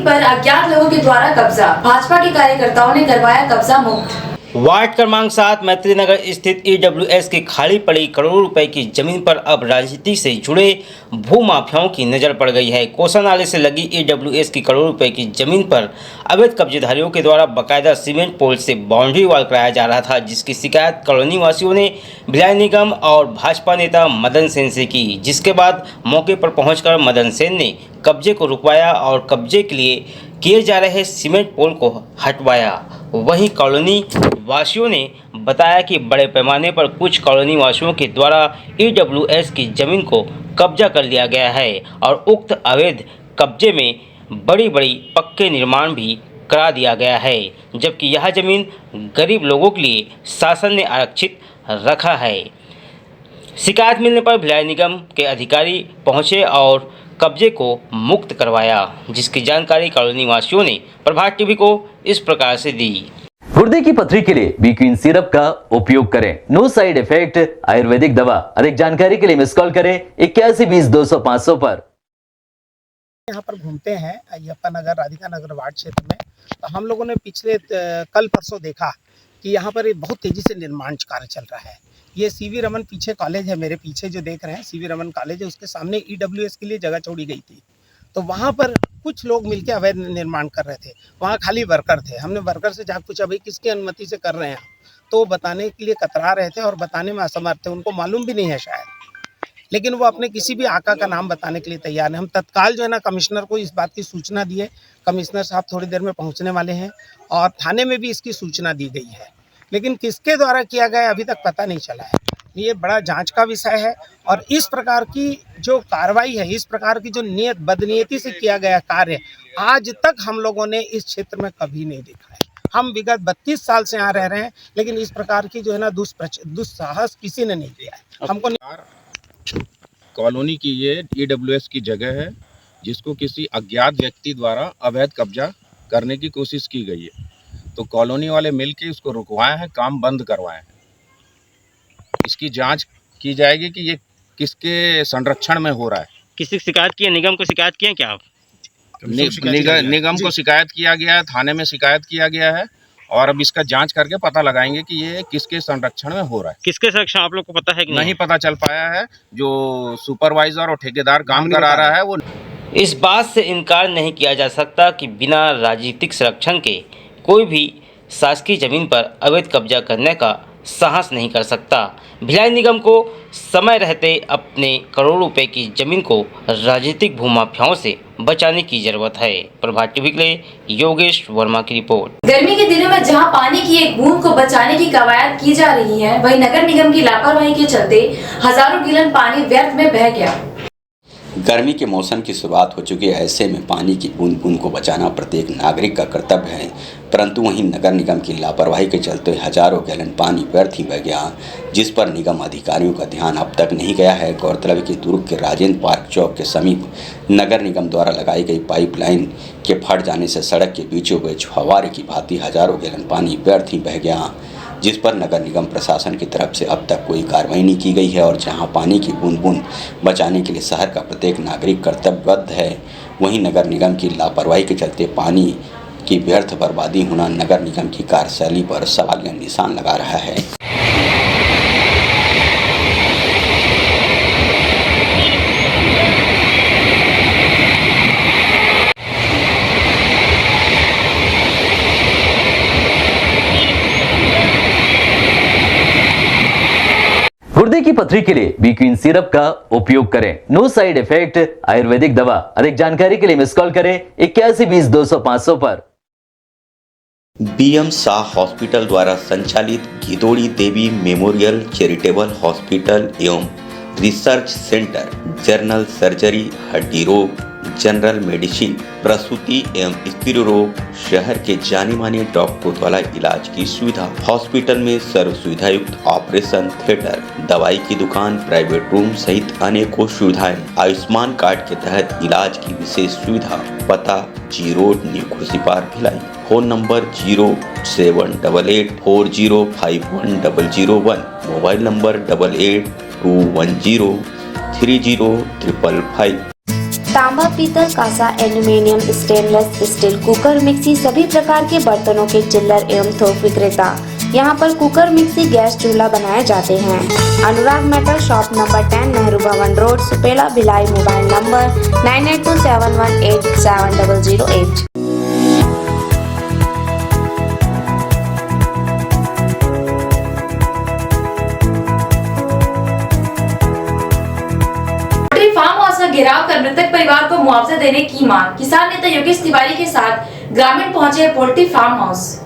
पर अज्ञात लोगों के द्वारा कब्जा, भाजपा के कार्यकर्ताओं ने करवाया कब्जा मुक्त। वार्ड क्रमांक 7 मैत्री नगर स्थित ईडब्ल्यूएस की खाली पड़ी करोड़ों रुपए की जमीन पर अब राजनीति से जुड़े भूमाफियाओं की नजर पड़ गई है। कोसा नाले से लगी ईडब्ल्यूएस की करोड़ों रुपए की जमीन पर अवैध कब्जेदारियों के द्वारा बकायदा सीमेंट पोल से बाउंड्री वॉल कराया जा रहा था, जिसकी शिकायत कॉलोनी वासियों ने भिलाई निगम और भाजपा नेता मदन सेन से की, जिसके बाद मौके पर पहुंचकर मदन सेन ने कब्जे को रुकवाया और कब्जे के लिए किए जा रहे सीमेंट पोल को हटवाया। वहीं कॉलोनी वासियों ने बताया कि बड़े पैमाने पर कुछ कॉलोनी वासियों के द्वारा ईडब्ल्यूएस की जमीन को कब्जा कर लिया गया है और उक्त अवैध कब्जे में बड़ी बड़ी पक्के निर्माण भी करा दिया गया है, जबकि यह जमीन गरीब लोगों के लिए शासन ने आरक्षित रखा है। शिकायत मिलने पर भिलाई निगम के अधिकारी पहुंचे और कब्जे को मुक्त करवाया, जिसकी जानकारी कॉलोनी वासियों ने प्रभात टीवी को इस प्रकार से दी। गुर्दे की पथरी के लिए बीक्वीन सिरप का उपयोग करें, नो साइड इफेक्ट, आयुर्वेदिक दवा। अधिक जानकारी के लिए मिस कॉल करें 8120-200-500 पर। यहाँ पर घूमते हैं अयप्पा नगर, राधिका नगर वार्ड क्षेत्र में, तो हम लोगों ने पिछले कल परसों देखा कि यहाँ पर बहुत तेजी से निर्माण कार्य चल रहा है। ये सीवी रमन पीछे कॉलेज है, मेरे पीछे जो देख रहे हैं सीवी रमन कॉलेज है, उसके सामने ईडब्ल्यूएस के लिए जगह छोड़ी गई थी। तो वहाँ पर कुछ लोग मिलकर अवैध निर्माण कर रहे थे। वहाँ खाली वर्कर थे। हमने वर्कर से जाकर पूछा भाई किसकी अनुमति से कर रहे हैं, तो बताने के लिए कतरा रहे थे और बताने में असमर्थ थे। उनको मालूम भी नहीं है शायद, लेकिन वो अपने किसी भी आका का नाम बताने के लिए तैयार हैं। हम तत्काल जो है ना कमिश्नर को इस बात की सूचना दिए। कमिश्नर साहब थोड़ी देर में पहुँचने वाले हैं और थाने में भी इसकी सूचना दी गई है, लेकिन किसके द्वारा किया गया अभी तक पता नहीं चला है। ये बड़ा जांच का विषय है और इस प्रकार की जो कार्रवाई है, इस प्रकार की जो बदनीयती से किया गया कार्य आज तक हम लोगों ने इस क्षेत्र में कभी नहीं देखा है। हम विगत 32 साल से यहाँ रह रहे हैं, लेकिन इस प्रकार की जो है ना दुस्साहस किसी ने नहीं किया है। हमको कॉलोनी की ये ईडब्ल्यूएस की जगह है, जिसको किसी अज्ञात व्यक्ति द्वारा अवैध कब्जा करने की कोशिश की गई है। तो कॉलोनी वाले मिलके उसको रुकवाए हैं, काम बंद करवाए हैं। इसकी जांच की जाएगी कि ये किसके संरक्षण में हो रहा है। किसी शिकायत की है? निगम को शिकायत किए क्या आप? निगम को शिकायत किया गया है, थाने में शिकायत किया गया है और अब इसका जांच करके पता लगाएंगे कि ये किसके संरक्षण में हो रहा है। किसके संरक्षण आप लोग को पता है कि नहीं पता चल पाया है। जो सुपरवाइजर और ठेकेदार काम करा रहा है वो। इस बात से इनकार नहीं किया जा सकता कि बिना राजनीतिक संरक्षण के कोई भी शासकीय जमीन पर अवैध कब्जा करने का साहस नहीं कर सकता। भिलाई निगम को समय रहते अपने करोड़ों रुपए की जमीन को राजनीतिक भूमाफियाओं से बचाने की जरूरत है। प्रभात टीवी के लिए योगेश वर्मा की रिपोर्ट। गर्मी के दिनों में जहां पानी की एक बूंद को बचाने की कवायद की जा रही है, वहीं नगर निगम की लापरवाही के चलते हजारों गैलन पानी व्यर्थ में बह गया। गर्मी के मौसम की शुरुआत हो चुकी है, ऐसे में पानी की बूंद बूंद को बचाना प्रत्येक नागरिक का कर्तव्य है, परंतु वहीं नगर निगम की लापरवाही के चलते हजारों गैलन पानी व्यर्थ ही बह गया, जिस पर निगम अधिकारियों का ध्यान अब तक नहीं गया है। गौरतलब है कि दुर्ग के राजेंद्र पार्क चौक के समीप नगर निगम द्वारा लगाई गई पाइपलाइन के फट जाने से सड़क के बीचों बीच फव्वारे की भांति हजारों गैलन पानी व्यर्थ ही बह गया, जिस पर नगर निगम प्रशासन की तरफ से अब तक कोई कार्रवाई नहीं की गई है। और जहां पानी की बूंद बूंद बचाने के लिए शहर का प्रत्येक नागरिक कर्तव्यबद्ध है, वहीं नगर निगम की लापरवाही के चलते पानी की व्यर्थ बर्बादी होना नगर निगम की कार्यशैली पर सवालिया निशान लगा रहा है। गुर्दे की पथरी के लिए बीक्वीन सिरप का उपयोग करें, नो साइड इफेक्ट, आयुर्वेदिक दवा। अधिक जानकारी के लिए मिस कॉल करें 8120-200-500 पर। बीएम शाह हॉस्पिटल द्वारा संचालित गिदोड़ी देवी मेमोरियल चैरिटेबल हॉस्पिटल एवं रिसर्च सेंटर जनरल सर्जरी, हड्डी रोग, जनरल मेडिसिन, प्रसूति एवं स्त्री रोग शहर के जाने माने डॉक्टरों द्वारा इलाज की सुविधा। हॉस्पिटल में सर्व सुविधा युक्त ऑपरेशन थिएटर, दवाई की दुकान, प्राइवेट रूम सहित अनेकों सुविधाएं। आयुष्मान कार्ड के तहत इलाज की विशेष सुविधा। पता G road, new Khursi park, Bhilai. Phone number 0788405101। Mobile number 8821030555। तांबा, पीतल, कांसा, aluminium, stainless steel, cooker, mixie सभी प्रकार के बर्तनों के चिल्लर एवं थोक विक्रेता। यहाँ पर कुकर, मिक्सी, गैस चूल्हा बनाए जाते हैं। Anurag metal shop number 10 Nehru Bhawan road, Supela, Bhilai. Mobile number 9827187008। Farm house का घेराव कर मृतक परिवार को मुआवजा देने की मांग। किसान नेता योगेश तिवारी के साथ ग्रामीण पहुंचे पोल्ट्री फार्म हाउस।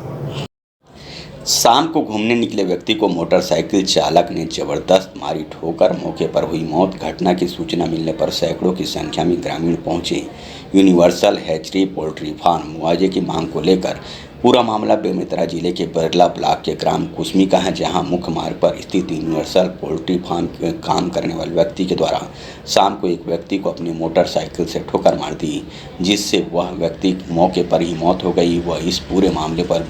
शाम को घूमने निकले व्यक्ति को मोटरसाइकिल चालक ने जबरदस्त मारी ठोकर मौके पर हुई मौत। घटना की सूचना मिलने पर सैकड़ों की संख्या में ग्रामीण पहुंचे यूनिवर्सल हैचरी पोल्ट्री फार्म। मुआवजे की मांग को लेकर पूरा मामला बेमेतरा जिले के बरला ब्लॉक के ग्राम कुसमी का है, जहां मुख्य मार्ग पर स्थित यूनिवर्सल पोल्ट्री फार्म में काम करने वाले व्यक्ति के द्वारा शाम को एक व्यक्ति को अपनी मोटरसाइकिल से ठोकर मार दी, जिससे वह व्यक्ति मौके पर ही मौत हो गई। वह इस पूरे मामले पर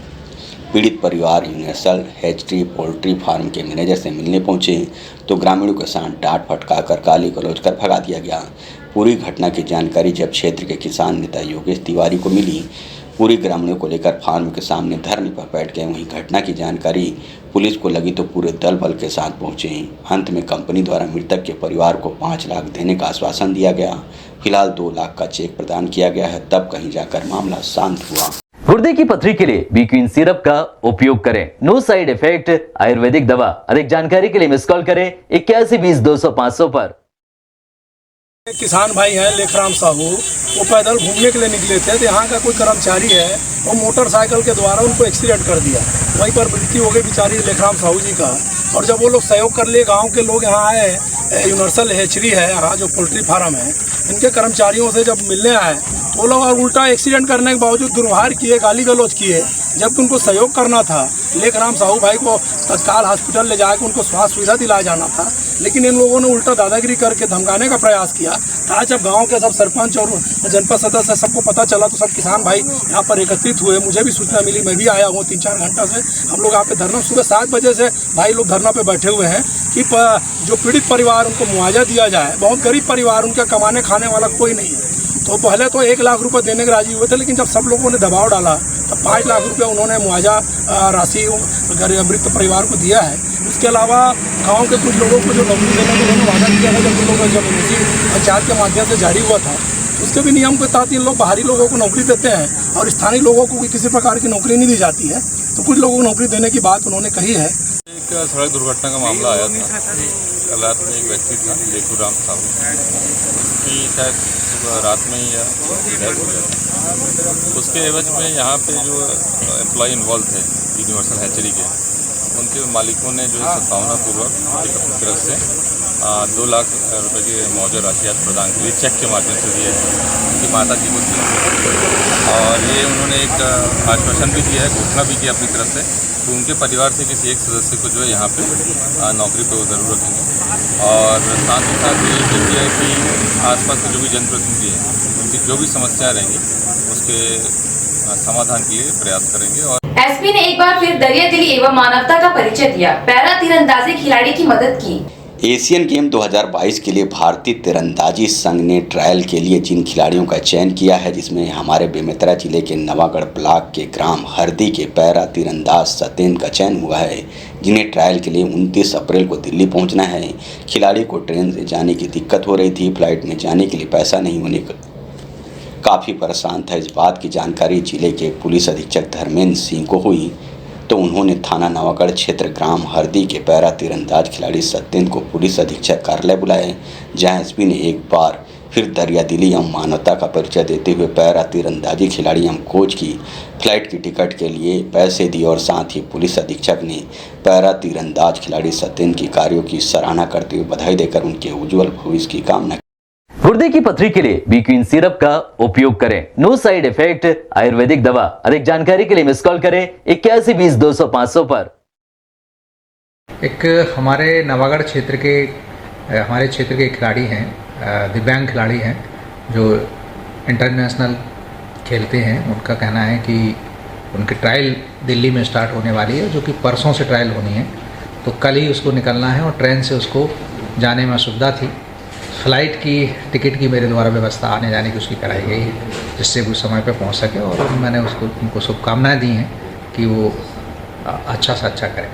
पीड़ित परिवार यूनिवर्सल हैचरी पोल्ट्री फार्म के मैनेजर से मिलने पहुंचे तो ग्रामीणों के साथ डांट फटकार गाली गलौज कर भगा दिया गया। पूरी घटना की जानकारी जब क्षेत्र के किसान नेता योगेश तिवारी को मिली, पूरी ग्रामीणों को लेकर फार्म के सामने धरने पर बैठ गए। वहीं घटना की जानकारी पुलिस को लगी तो पूरे दल बल के साथ पहुंचे। अंत में कंपनी द्वारा मृतक के परिवार को 5 लाख देने का आश्वासन दिया गया। फिलहाल 2 लाख का चेक प्रदान किया गया है। तब कहीं जाकर मामला शांत हुआ। गुर्दे की पथरी के लिए बीक्वीन सिरप का उपयोग करें। नो साइड इफेक्ट आयुर्वेदिक दवा। अधिक जानकारी के लिए मिस कॉल करें 8120-200-500 पर। किसान भाई हैं लेखराम साहू, वो पैदल घूमने के लिए निकले थे तो यहाँ का कोई कर्मचारी है वो मोटरसाइकिल के द्वारा उनको एक्सीडेंट कर दिया। वहीं पर मृत्यु हो गई बेचारी लेखराम साहू जी का। और जब वो लोग सहयोग कर लिए, गांव के लोग यहाँ आए, यूनिवर्सल हैचरी है यहाँ जो पोल्ट्री फार्म है, इनके कर्मचारियों से जब मिलने आए तो वो लोग उल्टा एक्सीडेंट करने के बावजूद दुर्व्यवहार किए, गाली गलौज किए, जबकि उनको सहयोग करना था। लेखराम साहू भाई को तत्काल हॉस्पिटल ले जाकर उनको स्वास्थ्य सुविधा दिलाया जाना था, लेकिन इन लोगों ने उल्टा दादागिरी करके धमकाने का प्रयास किया। आज जब गांव के सब सरपंच और जनपद सदस्य सबको पता चला तो सब किसान भाई यहाँ पर एकत्रित हुए। मुझे भी सूचना मिली, मैं भी आया हूँ 3-4 घंटा से। हम लोग यहाँ पे धरना, सुबह 7 बजे से भाई लोग धरना पे बैठे हुए हैं कि जो पीड़ित परिवार उनको मुआवजा दिया जाए। बहुत गरीब परिवार, उनका कमाने खाने वाला कोई नहीं है। तो पहले तो 1 लाख रुपए देने के राजी हुए थे, लेकिन जब सब लोगों ने दबाव डाला तो 5 लाख रुपए उन्होंने मुआवजा राशि मृत परिवार को दिया है। इसके अलावा गांव के कुछ लोगों को जो नौकरी देने को उन्होंने वादा किया है, जब उसी पंचायत के माध्यम से जारी हुआ था, उसके भी नियम के तहत इन लोग बाहरी लोगों को नौकरी देते हैं और स्थानीय लोगों को किसी प्रकार की नौकरी नहीं दी जाती है। तो कुछ लोगों को नौकरी देने की बात उन्होंने कही है। एक सड़क दुर्घटना का मामला आया था। कल रात में एक व्यक्ति था लेखराम साहू, उसकी शायद रात में ही डेथ हो गया था। उसके एवज में यहाँ पे जो एम्प्लॉय इन्वॉल्व थे यूनिवर्सल हैचरी के, उनके मालिकों ने जो है सद्भावनापूर्वक एक अपनी तरफ से 2 लाख रुपए की मुआवजा राशि आज प्रदान की चेक के माध्यम से दिया है। उनकी माता जी को दिया और ये उन्होंने एक आश्वासन भी दिया है, घोषणा भी किया अपनी तरफ से तो उनके परिवार से किसी एक सदस्य को जो है यहाँ पे नौकरी पे वो ज़रूर रखेंगे। और साथ ही साथ ये भी किया है कि आसपास के जो भी जनप्रतिनिधि हैं उनकी जो भी समस्याएं रहेंगी उसके समाधान के लिए प्रयास करेंगे। और एसपी ने एक बार फिर दरियादिली एवं मानवता का परिचय दिया। पैरा तीरंदाजी खिलाड़ी की मदद की। एशियन गेम 2022 के लिए भारतीय तीरंदाजी संघ ने ट्रायल के लिए जिन खिलाड़ियों का चयन किया है, जिसमें हमारे बेमेतरा जिले के नवागढ़ ब्लॉक के ग्राम हरदी के पैरा तीरंदाज सत्येंद्र का चयन हुआ है, जिन्हें ट्रायल के लिए 29 अप्रैल को दिल्ली पहुंचना है। खिलाड़ी को ट्रेन से जाने की दिक्कत हो रही थी, फ्लाइट में जाने के लिए पैसा नहीं होने का काफ़ी परेशान था। इस बात की जानकारी जिले के पुलिस अधीक्षक धर्मेंद्र सिंह को हुई तो उन्होंने थाना नवागढ़ क्षेत्र ग्राम हरदी के पैरा तीरंदाज खिलाड़ी सत्येंद्र को पुलिस अधीक्षक कार्यालय बुलाए, जहां एसपी ने एक बार फिर दरियादिली एवं मानवता का परिचय देते हुए पैरा तीरंदाजी खिलाड़ी एवं कोच की फ्लाइट की टिकट के लिए पैसे दिए और साथ ही पुलिस अधीक्षक ने पैरा तीरंदाज खिलाड़ी सत्येंद्र की कार्यों की सराहना करते हुए बधाई देकर उनके उज्जवल भविष्य की कामना। गुर्दे की पथरी के लिए बीक्वीन सिरप का उपयोग करें। नो साइड इफेक्ट आयुर्वेदिक दवा। अधिक जानकारी के लिए मिस कॉल करें 8120-200-500 पर। एक हमारे नवागढ़ क्षेत्र के खिलाड़ी हैं, दिव्यांग खिलाड़ी हैं जो इंटरनेशनल खेलते हैं। उनका कहना है कि उनकी ट्रायल दिल्ली में स्टार्ट होने वाली है, जो कि परसों से ट्रायल होनी है। तो कल ही उसको निकलना है और ट्रेन से उसको जाने में असुविधा थी, फ्लाइट की टिकट की मेरे द्वारा व्यवस्था आने जाने की उसकी कराई गई है, जिससे वो समय पर पहुंच सके। और मैंने उनको शुभकामनाएं दी हैं कि वो अच्छा से अच्छा करें।